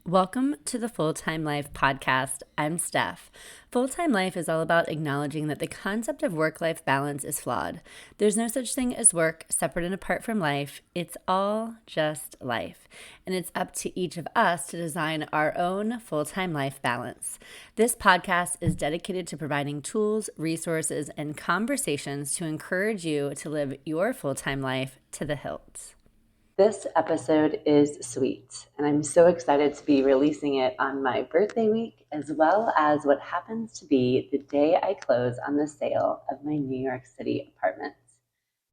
Welcome to the Full-Time Life podcast. I'm Steph. Full-Time Life is all about acknowledging that the concept of work-life balance is flawed. There's no such thing as work separate and apart from life. It's all just life. And it's up to each of us to design our own full-time life balance. This podcast is dedicated to providing tools, resources, and conversations to encourage you to live your full-time life to the hilt. This episode is sweet, and I'm so excited to be releasing it on my birthday week, as well as what happens to be the day I close on the sale of my New York City apartments.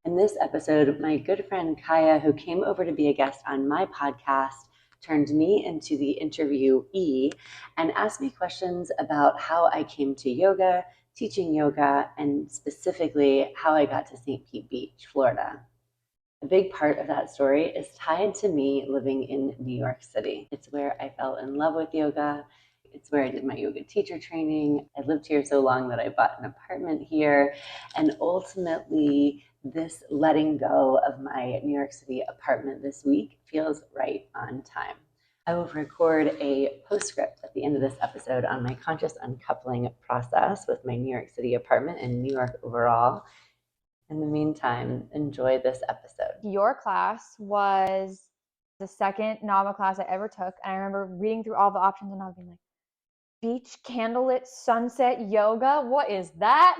In this episode, my good friend Kyah, who came over to be a guest on my podcast, turned me into the interviewee and asked me questions about how I came to yoga, teaching yoga, and specifically how I got to St. Pete Beach, Florida. A big part of that story is tied to me living in New York City. It's where I fell in love with yoga. It's where I did my yoga teacher training. I lived here so long that I bought an apartment here. And ultimately, this letting go of my New York City apartment this week feels right on time. I will record a postscript at the end of this episode on my conscious uncoupling process with my New York City apartment and New York overall. In the meantime, enjoy this episode. Your class was the second NAVA class I ever took. And I remember reading through all the options and I was being like, beach candlelit sunset yoga? What is that?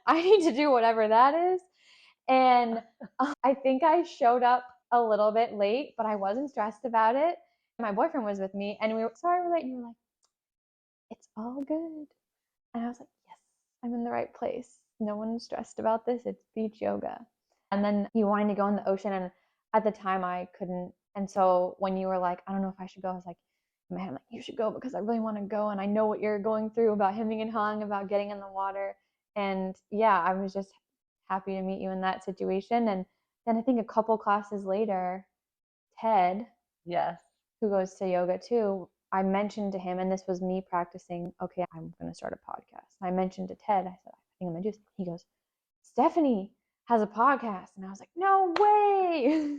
I need to do whatever that is. And I think I showed up a little bit late, but I wasn't stressed about it. My boyfriend was with me and we were, sorry we're late. And you were like, it's all good. And I was like, yes, I'm in the right place. No one's stressed about this. It's beach yoga. And then you wanted to go in the ocean. And at the time I couldn't. And so when you were like, I don't know if I should go, I was like, in my head, I'm like, you should go because I really want to go. And I know what you're going through about hemming and hawing, about getting in the water. And yeah, I was just happy to meet you in that situation. And then I think a couple classes later, Ted, Yes. who goes to yoga too, I mentioned to him, and this was me practicing, okay, I'm going to start a podcast. And I mentioned to Ted, I said, I think I'm going to do this. He goes, Stephanie has a podcast. And I was like, no way.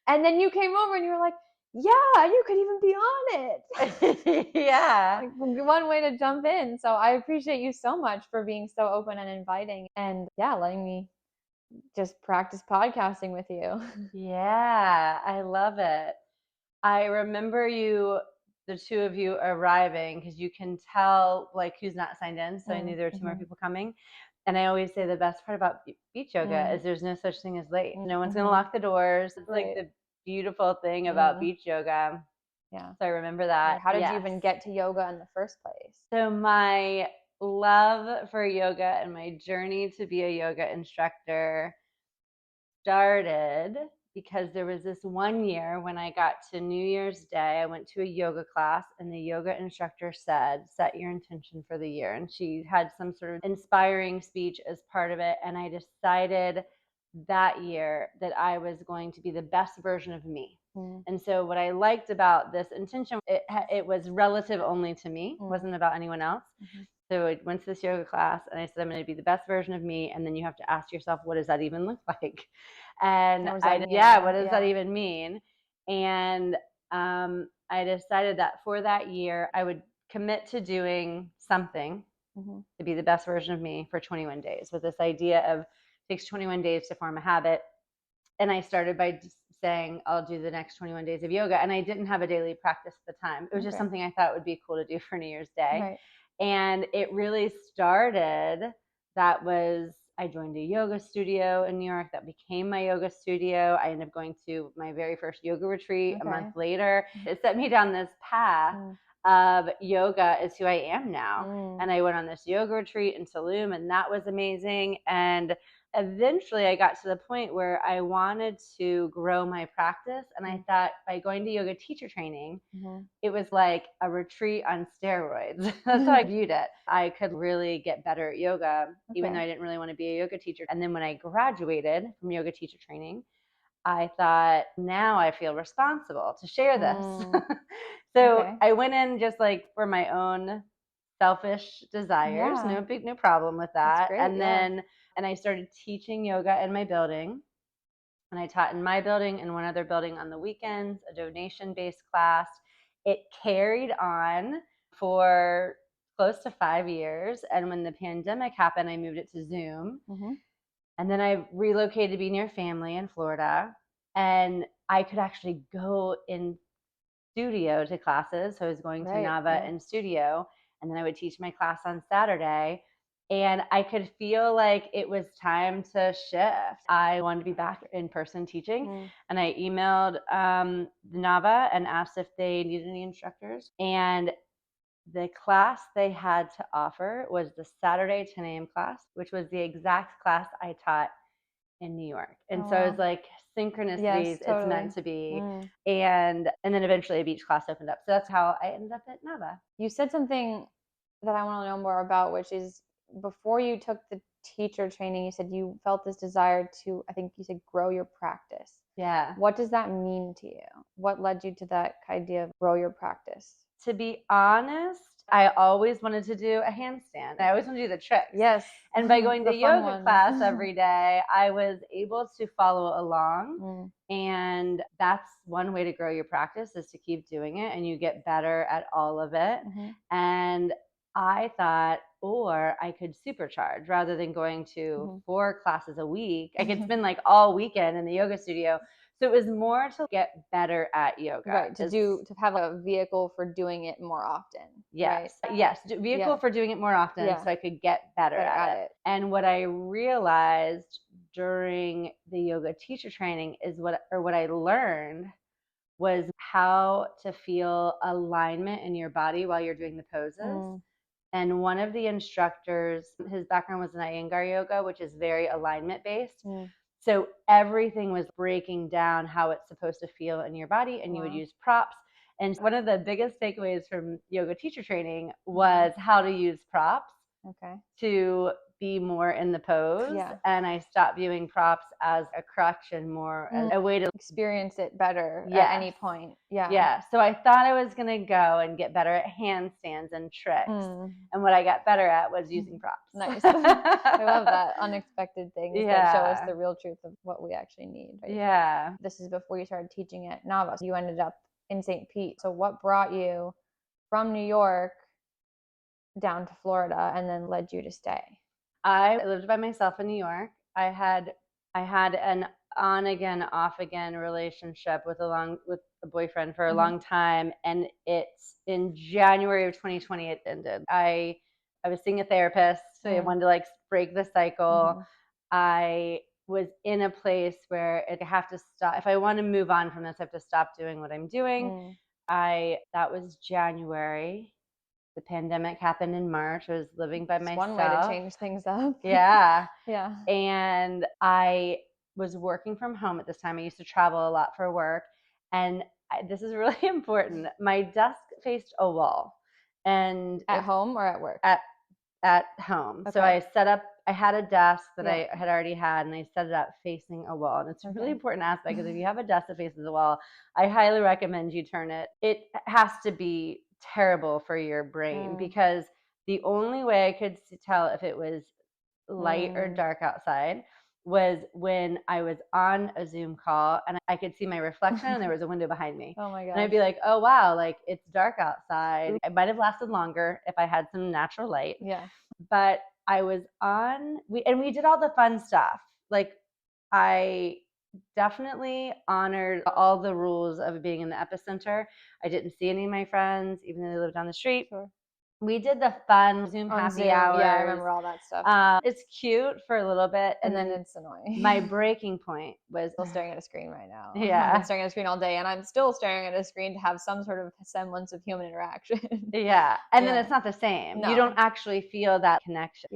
And then you came over and you were like, yeah, you could even be on it. Yeah. Like one way to jump in. So I appreciate you so much for being so open and inviting and yeah, letting me just practice podcasting with you. Yeah, I love it. I remember the two of you arriving because you can tell like who's not signed in. So I knew there were two more people coming. And I always say the best part about beach yoga is there's no such thing as late. No one's going to lock the doors. It's like the beautiful thing about beach yoga. Yeah. So I remember that. How did you even get to yoga in the first place? So my love for yoga and my journey to be a yoga instructor started because there was this one year when I got to New Year's Day, I went to a yoga class and the yoga instructor said, set your intention for the year. And she had some sort of inspiring speech as part of it. And I decided that year that I was going to be the best version of me. And so what I liked about this intention, it was relative only to me, wasn't about anyone else. So I went to this yoga class and I said, I'm going to be the best version of me. And then you have to ask yourself, what does that even look like? And what does that even mean? And I decided that for that year, I would commit to doing something to be the best version of me for 21 days with this idea of it takes 21 days to form a habit. And I started by just saying, I'll do the next 21 days of yoga. And I didn't have a daily practice at the time. It was just something I thought would be cool to do for New Year's Day. Right. And it really started, I joined a yoga studio in New York that became my yoga studio. I ended up going to my very first yoga retreat a month later. It set me down this path of yoga is who I am now. And I went on this yoga retreat in Tulum and that was amazing. And eventually I got to the point where I wanted to grow my practice. And I thought by going to yoga teacher training, it was like a retreat on steroids. That's how I viewed it. I could really get better at yoga, even though I didn't really want to be a yoga teacher. And then when I graduated from yoga teacher training, I thought, now I feel responsible to share this. So I went in just like for my own selfish desires. No problem with that. And then I started teaching yoga in my building. And I taught in my building and one other building on the weekends, a donation-based class. it carried on for close to 5 years. And when the pandemic happened, I moved it to Zoom. And then I relocated to be near family in Florida. And I could actually go in studio to classes. So I was going to Nava in studio, and then I would teach my class on Saturday. And I could feel like it was time to shift. I wanted to be back in person teaching. And I emailed Nava and asked if they needed any instructors. And the class they had to offer was the Saturday 10 a.m. class, which was the exact class I taught in New York. And so it was like synchronicities, it's meant to be. And then eventually a beach class opened up. So that's how I ended up at Nava. You said something that I want to know more about, which is before you took the teacher training, you said you felt this desire to, I think you said, grow your practice. Yeah. What does that mean to you? What led you to that idea of grow your practice? To be honest, I always wanted to do a handstand. I always wanted to do the tricks. Yes. And by going to yoga class every day, I was able to follow along. And that's one way to grow your practice, is to keep doing it, and you get better at all of it. And I thought, or I could supercharge rather than going to 4 classes a week. I could spend like all weekend in the yoga studio. So it was more to get better at yoga. Right, to have a vehicle for doing it more often. Yes, right? Yes, vehicle for doing it more often, so I could get better at it. And what I realized during the yoga teacher training is what I learned was how to feel alignment in your body while you're doing the poses. And one of the instructors, his background was in Iyengar yoga, which is very alignment based. So everything was breaking down how it's supposed to feel in your body, and you would use props. And one of the biggest takeaways from yoga teacher training was how to use props to be more in the pose. And I stopped viewing props as a crutch and more as a way to experience it better at any point. So I thought I was going to go and get better at handstands and tricks. And what I got better at was using props. Nice. I love that. Unexpected things that show us the real truth of what we actually need. Right? This is before you started teaching at Nava. You ended up in St. Pete. So what brought you from New York down to Florida and then led you to stay? I lived by myself in New York. I had an on again, off again relationship with a boyfriend for a long time, and it's in January of 2020 it ended. I was seeing a therapist, so I wanted to like break the cycle. I was in a place where I have to stop. If I want to move on from this, I have to stop doing what I'm doing. That was January. The pandemic happened in March. I was living by myself. One way to change things up. And I was working from home at this time. I used to travel a lot for work. And this is really important. My desk faced a wall. And at home or at work? At home. So I had a desk that I had already had, and I set it up facing a wall. And it's a really important aspect, because if you have a desk that faces a wall, I highly recommend you turn it. It has to be terrible for your brain, because the only way I could tell if it was light or dark outside was when I was on a Zoom call and I could see my reflection and there was a window behind me. Oh my gosh. And I'd be like, oh wow, like it's dark outside. It might have lasted longer if I had some natural light. But I was we did all the fun stuff. Like I definitely honored all the rules of being in the epicenter. I didn't see any of my friends, even though they lived down the street. We did the fun Zoom happy hours. Yeah, I remember all that stuff. It's cute for a little bit, and then it's annoying. My breaking point was still staring at a screen right now. Yeah, I've been staring at a screen all day, and I'm still staring at a screen to have some sort of semblance of human interaction. And then it's not the same. No. You don't actually feel that connection.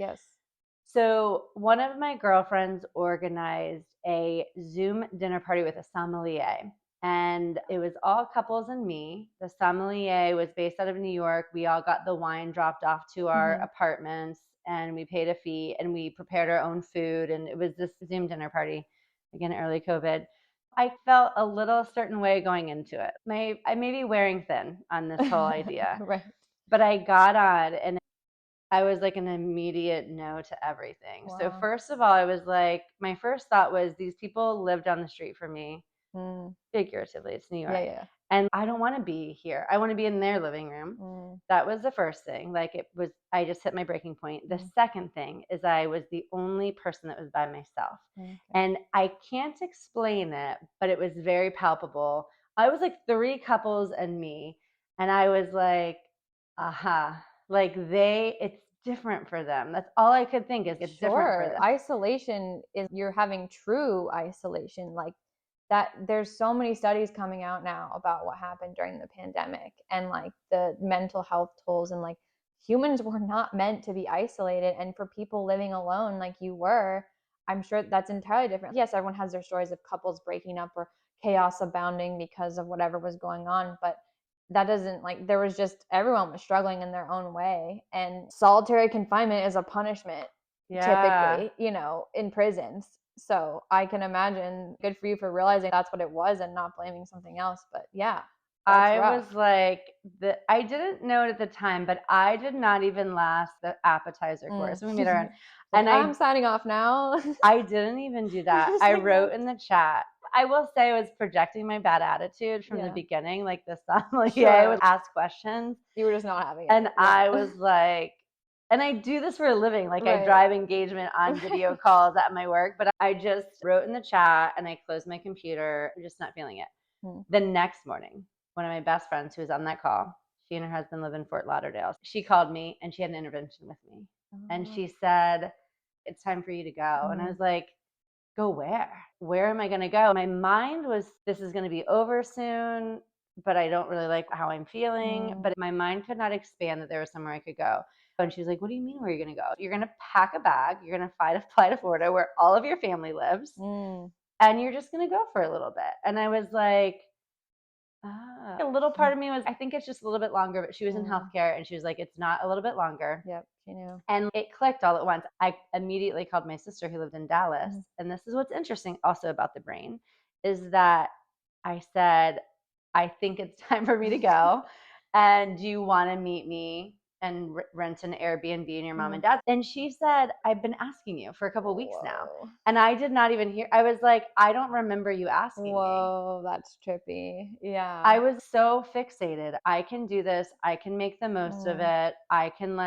So one of my girlfriends organized a Zoom dinner party with a sommelier. And it was all couples and me. The sommelier was based out of New York. We all got the wine dropped off to our apartments, and we paid a fee, and we prepared our own food. And it was this Zoom dinner party, again, early COVID. I felt a little certain way going into it. I may be wearing thin on this whole idea. But I got on, and I was like an immediate no to everything. So first of all, I was like, my first thought was, these people live down the street from me. Figuratively, it's New York. Yeah, yeah. And I don't want to be here. I want to be in their living room. That was the first thing. Like I just hit my breaking point. The second thing is I was the only person that was by myself. Okay. And I can't explain it, but it was very palpable. I was like 3 couples and me. And I was like, aha, like it's different for them. That's all I could think is it's different for them. Isolation is you're having true isolation. Like that, there's so many studies coming out now about what happened during the pandemic and like the mental health tolls, and like humans were not meant to be isolated. And for people living alone like you were, I'm sure that's entirely different. Yes, everyone has their stories of couples breaking up or chaos abounding because of whatever was going on, but that doesn't, like, there was just, everyone was struggling in their own way, and solitary confinement is a punishment. Typically, in prisons. So I can imagine, good for you for realizing that's what it was and not blaming something else. But yeah, I was like, I didn't know it at the time, but I did not even last the appetizer course. We made our own. And I'm signing off now. I didn't even do that. I wrote in the chat. I will say I was projecting my bad attitude from the beginning. Like the sommelier would ask questions. You were just not having it. And I was like, and I do this for a living. Like I drive engagement on video calls at my work, but I just wrote in the chat and I closed my computer. I'm just not feeling it. The next morning, one of my best friends who was on that call, she and her husband live in Fort Lauderdale. She called me and she had an intervention with me. And she said, it's time for you to go. And I was like, go where? Where am I going to go? My mind was, this is going to be over soon, but I don't really like how I'm feeling. But my mind could not expand that there was somewhere I could go. And she was like, what do you mean where you're going to go? You're going to pack a bag. You're going to fly to Florida where all of your family lives. And you're just going to go for a little bit. And I was like, a little part of me was, I think it's just a little bit longer, but she was in healthcare and she was like, it's not a little bit longer. Yep, she knew. And it clicked all at once. I immediately called my sister who lived in Dallas. And this is what's interesting also about the brain, is that I said, I think it's time for me to go. And do you want to meet me and rent an Airbnb in your mom and dad's? And she said, I've been asking you for a couple weeks now. And I did not even hear. I was like, I don't remember you asking me. Whoa, that's trippy. Yeah. I was so fixated. I can do this. I can make the most of it. I can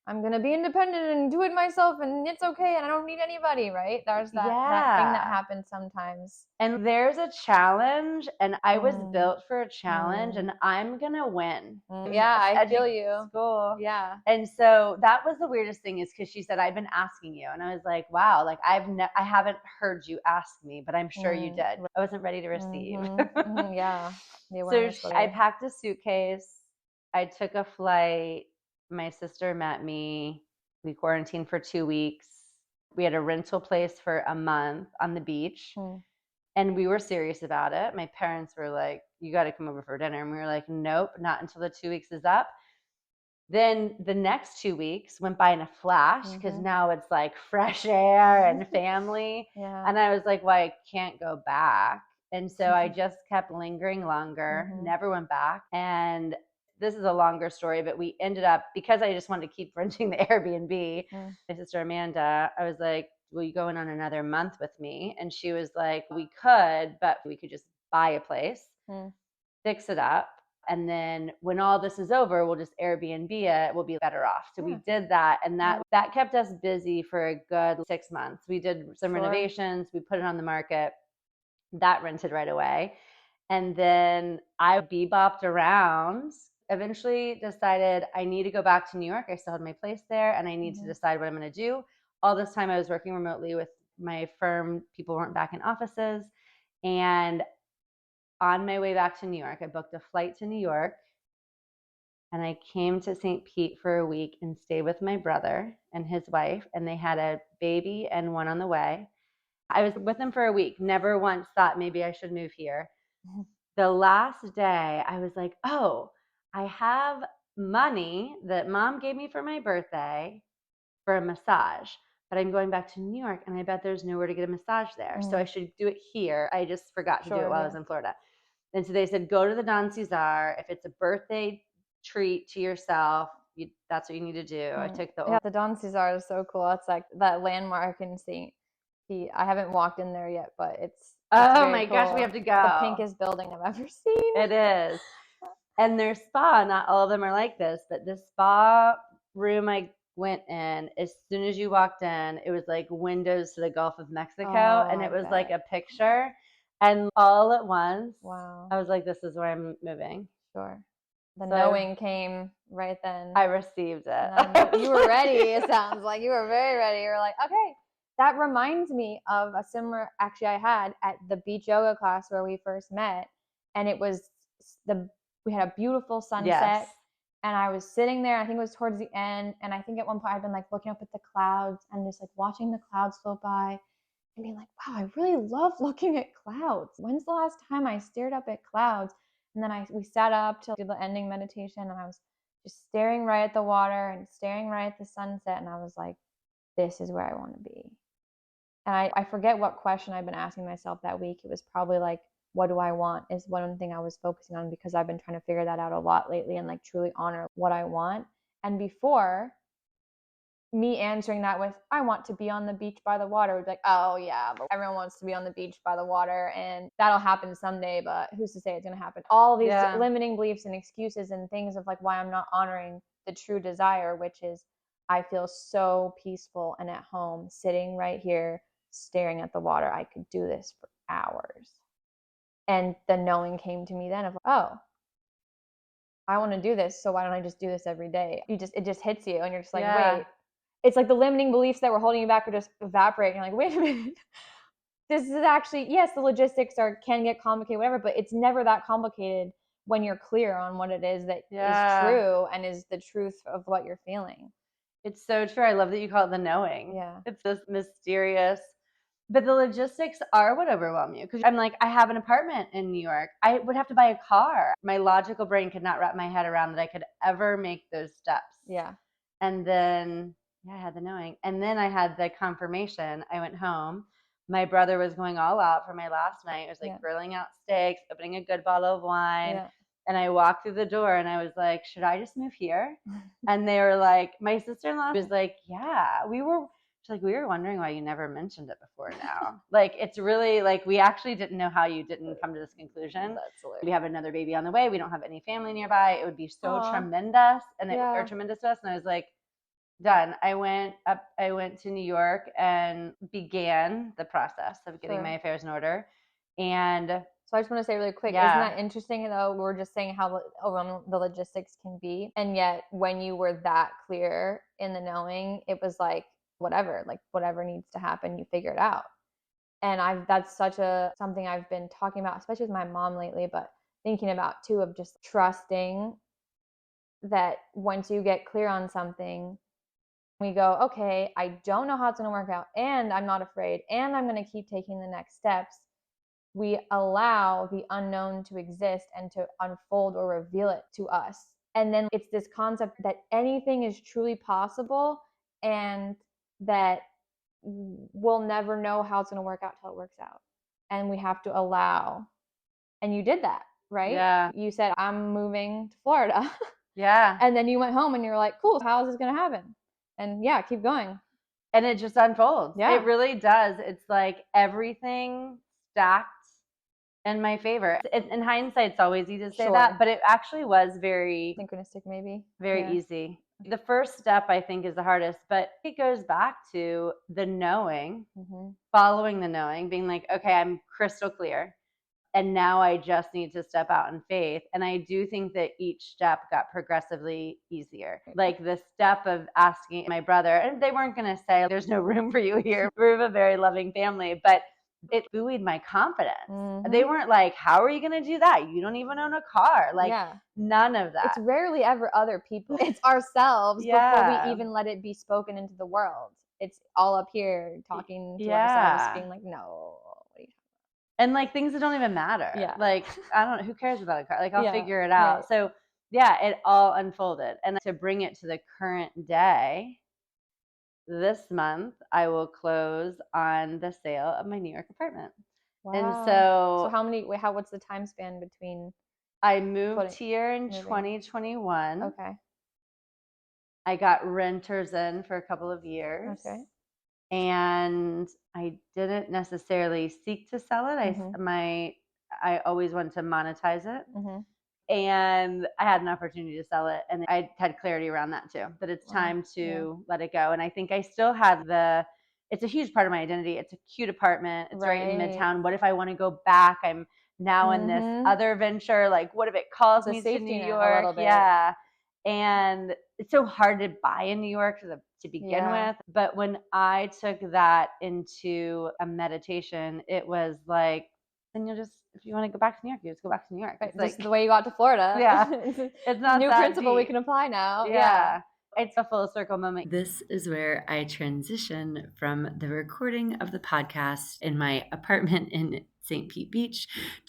I'm going to be independent and do it myself and it's okay and I don't need anybody, right? There's that thing that happens sometimes. And there's a challenge and I was built for a challenge and I'm going to win. Yeah, I feel you. School. Yeah. And so that was the weirdest thing, is because she said, I've been asking you. And I was like, wow, like I haven't heard you ask me, but I'm sure you did. I wasn't ready to receive. Yeah. So I packed a suitcase. I took a flight. My sister met me. We quarantined for 2 weeks. We had a rental place for a month on the beach. And we were serious about it. My parents were like, you got to come over for dinner. And we were like, nope, not until the 2 weeks is up. Then the next 2 weeks went by in a flash, because now it's like fresh air and family. And I was like, well, I can't go back. And so I just kept lingering longer, never went back. And this is a longer story, but we ended up, because I just wanted to keep renting the Airbnb, my sister Amanda, I was like, will you go in on another month with me? And she was like, we could, but we could just buy a place, fix it up. And then when all this is over, we'll just Airbnb it. We'll be better off. So we did that. And that kept us busy for a good 6 months. We did some renovations. We put it on the market. That rented right away. And then I bebopped around, eventually decided I need to go back to New York. I still had my place there and I need to decide what I'm going to do. All this time I was working remotely with my firm. People weren't back in offices. And on my way back to New York, I booked a flight to New York and I came to St. Pete for a week and stayed with my brother and his wife. And they had a baby and one on the way. I was with them for a week, never once thought maybe I should move here. The last day, I was like, oh, I have money that mom gave me for my birthday for a massage, but I'm going back to New York and I bet there's nowhere to get a massage there. So I should do it here. I just forgot to do it while I was in Florida. And so they said, go to the Don Cesar. If it's a birthday treat to yourself, that's what you need to do. I took the Don Cesar is so cool. It's like that landmark in St. Pete. I haven't walked in there yet, but it's Oh my gosh, we have to go. The pinkest building I've ever seen. It is. And their spa, not all of them are like this, but the spa room I went in, as soon as you walked in, it was like windows to the Gulf of Mexico, and it was like a picture. And all at once, wow, I was like, this is where I'm moving. Sure. The knowing came right then. I received it. You were ready. It sounds like you were very ready. You were like, okay. That reminds me of a similar, actually, I had at the beach yoga class where we first met, and it was we had a beautiful sunset, yes. And I was sitting there. I think it was towards the end, and I think at one point I'd been like looking up at the clouds and just like watching the clouds float by, and being like, wow, I really love looking at clouds. When's the last time I stared up at clouds? And then we sat up to do the ending meditation, and I was just staring right at the water and staring right at the sunset, and I was like, this is where I want to be. And I forget what question I've been asking myself that week. It was probably like, what do I want is one thing I was focusing on, because I've been trying to figure that out a lot lately and like truly honor what I want. And before, me answering that with, I want to be on the beach by the water, would be like, oh yeah, but everyone wants to be on the beach by the water, and that'll happen someday, but who's to say it's going to happen? All these limiting beliefs and excuses and things of like why I'm not honoring the true desire, which is I feel so peaceful and at home sitting right here staring at the water. I could do this for hours. And the knowing came to me then of, oh, I want to do this, so why don't I just do this every day? It just hits you, and you're just like, wait. It's like the limiting beliefs that were holding you back would just evaporate. And you're like, wait a minute. This is actually, yes, the logistics can get complicated, whatever, but it's never that complicated when you're clear on what it is that is true and is the truth of what you're feeling. It's so true. I love that you call it the knowing. Yeah. It's this mysterious, but the logistics are what overwhelm you. Because I'm like, I have an apartment in New York. I would have to buy a car. My logical brain could not wrap my head around that I could ever make those steps. Yeah. And then I had the knowing. And then I had the confirmation. I went home. My brother was going all out for my last night. It was like grilling out steaks, opening a good bottle of wine. Yeah. And I walked through the door and I was like, should I just move here? And they were like, my sister-in-law was like, yeah, we were wondering why you never mentioned it before now. Like, it's really like, we actually didn't know how you didn't come to this conclusion. That's hilarious. We have another baby on the way. We don't have any family nearby. It would be so tremendous. And or tremendous to us. And I was like, done. I went to New York and began the process of getting my affairs in order. And so I just want to say really quick, isn't that interesting though? We're just saying how overwhelming the logistics can be. And yet when you were that clear in the knowing, it was like, whatever needs to happen, you figure it out. And that's such something I've been talking about, especially with my mom lately, but thinking about too, of just trusting that once you get clear on something, we go, okay, I don't know how it's going to work out, and I'm not afraid, and I'm going to keep taking the next steps. We allow the unknown to exist and to unfold or reveal it to us. And then it's this concept that anything is truly possible, and that we'll never know how it's going to work out till it works out. And we have to allow. And you did that, right? Yeah. You said, I'm moving to Florida. Yeah. And then you went home and you're like, cool, how is this going to happen? And keep going. And it just unfolds. Yeah. It really does. It's like everything stacked in my favor. In hindsight, it's always easy to say that, but it actually was very synchronistic, maybe. Very easy. The first step, I think, is the hardest, but it goes back to the knowing, following the knowing, being like, okay, I'm crystal clear. And now I just need to step out in faith. And I do think that each step got progressively easier. Like the step of asking my brother, and they weren't going to say, there's no room for you here. We're a very loving family, but it buoyed my confidence. They weren't like, how are you going to do that? You don't even own a car. Like none of that. It's rarely ever other people. It's ourselves before we even let it be spoken into the world. It's all up here talking to ourselves, being like, no. And like things that don't even matter. Yeah. Like, I don't know, who cares about a car? Like, I'll figure it out. Right. So it all unfolded. And to bring it to the current day, this month, I will close on the sale of my New York apartment. Wow. And so what's the time span between? I moved here in 2021. Okay. I got renters in for a couple of years. Okay. and I didn't necessarily seek to sell it. I always wanted to monetize it. And I had an opportunity to sell it, and I had clarity around that too, that it's time to let it go. And I think I still have it's a huge part of my identity. It's a cute apartment. It's right in Midtown. What if I want to go back? I'm now in this other venture. Like, what if it calls me to New York? Yeah. And it's so hard to buy in New York to begin with. But when I took that into a meditation, it was like, then if you want to go back to New York, you just go back to New York. Right, just the way you got to Florida. Yeah. It's not new that principle deep. We can apply now. Yeah. It's a full circle moment. This is where I transition from the recording of the podcast in my apartment in St. Pete Beach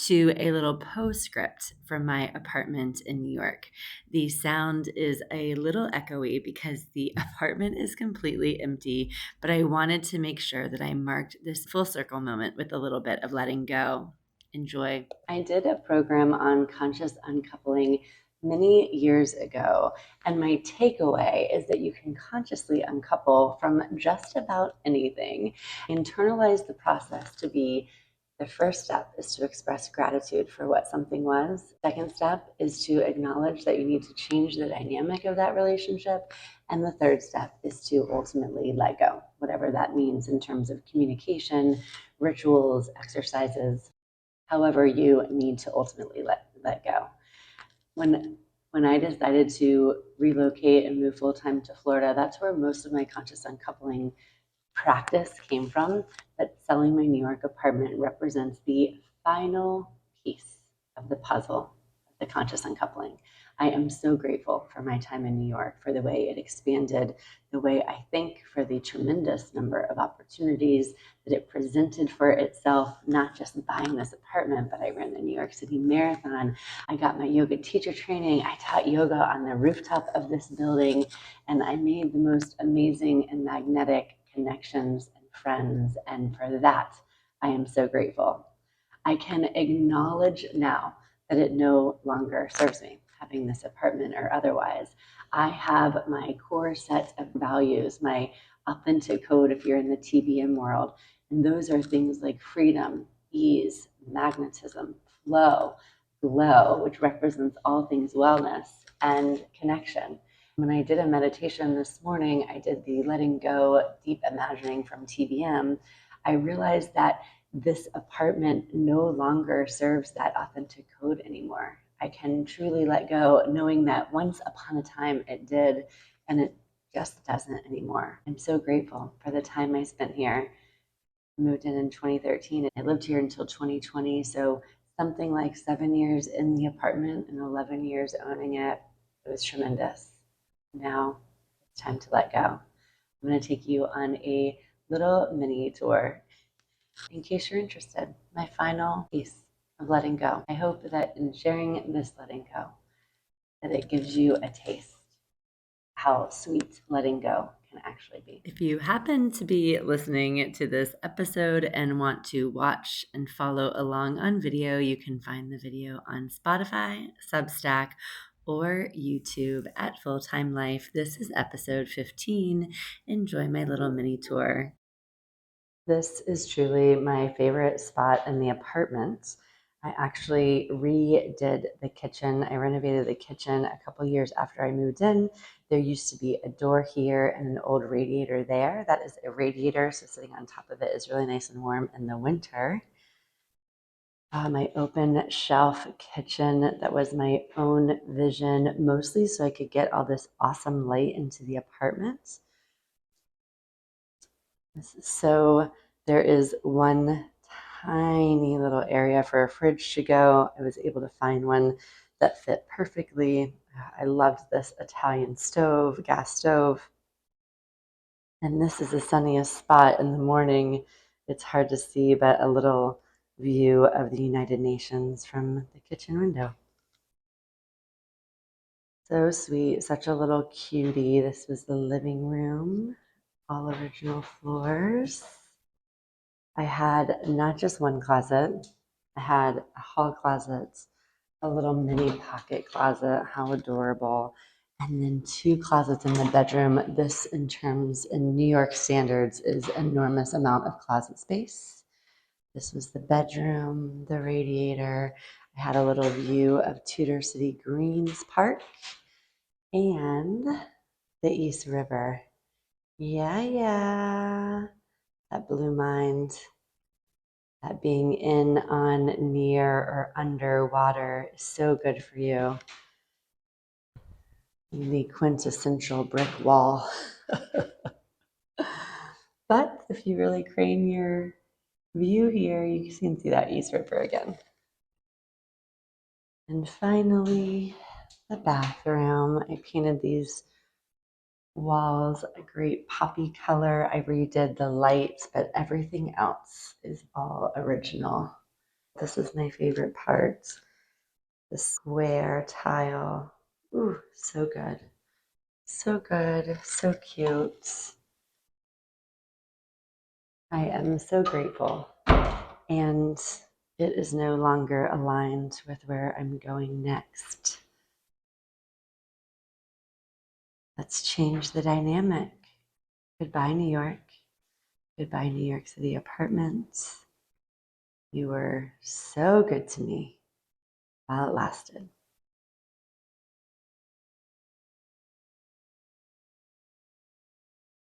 to a little postscript from my apartment in New York. The sound is a little echoey because the apartment is completely empty, but I wanted to make sure that I marked this full circle moment with a little bit of letting go. Enjoy. I did a program on conscious uncoupling many years ago, and my takeaway is that you can consciously uncouple from just about anything. Internalize the process to be the first step is to express gratitude for what something was. Second step is to acknowledge that you need to change the dynamic of that relationship. And the third step is to ultimately let go, whatever that means in terms of communication, rituals, exercises, however you need to ultimately let go. When I decided to relocate and move full-time to Florida, that's where most of my conscious uncoupling practice came from. But selling my New York apartment represents the final piece of the puzzle of the conscious uncoupling. I am so grateful for my time in New York, for the way it expanded, the way I think, for the tremendous number of opportunities that it presented for itself, not just buying this apartment, but I ran the New York City Marathon. I got my yoga teacher training. I taught yoga on the rooftop of this building, and I made the most amazing and magnetic connections and friends. And for that, I am so grateful. I can acknowledge now that it no longer serves me, having this apartment or otherwise. I have my core set of values, my authentic code if you're in the TBM world. And those are things like freedom, ease, magnetism, flow, glow, which represents all things wellness, and connection. When I did a meditation this morning, I did the letting go deep imagining from TBM. I realized that this apartment no longer serves that authentic code anymore. I can truly let go, knowing that once upon a time it did, and it just doesn't anymore. I'm so grateful for the time I spent here. I moved in 2013. I lived here until 2020, so something like 7 years in the apartment and 11 years owning it. It was tremendous. Now it's time to let go. I'm going to take you on a little mini tour in case you're interested. My final piece of letting go. I hope that in sharing this letting go, that it gives you a taste how sweet letting go can actually be. If you happen to be listening to this episode and want to watch and follow along on video, you can find the video on Spotify, Substack, or YouTube at Full Time Life. This is episode 15. Enjoy my little mini tour. This is truly my favorite spot in the apartment. I actually redid the kitchen. I renovated the kitchen a couple years after I moved in. There used to be a door here and an old radiator there. That is a radiator, so sitting on top of it is really nice and warm in the winter. My open shelf kitchen, that was my own vision, mostly so I could get all this awesome light into the apartment. So there is one tiny little area for a fridge to go. I was able to find one that fit perfectly. I loved this Italian stove, gas stove. And this is the sunniest spot in the morning. It's hard to see, but a little view of the United Nations from the kitchen window. So sweet, such a little cutie. This was the living room, all original floors. I had not just one closet, I had a hall closet, a little mini pocket closet. How adorable. And then 2 closets in the bedroom. This, in New York standards, is enormous amount of closet space. This was the bedroom, the radiator. I had a little view of Tudor City Greens Park and the East River. Yeah. That blue mind, that being in, on, near, or under water is so good for you. The quintessential brick wall. But if you really crane your view here, you can see that East River again. And finally, the bathroom. I painted these walls a great poppy color. I redid the lights, but everything else is all original. This is my favorite part. The square tile. Ooh, so good. So good. So cute. I am so grateful. And it is no longer aligned with where I'm going next. Let's change the dynamic. Goodbye, New York. Goodbye, New York City apartments. You were so good to me while it lasted.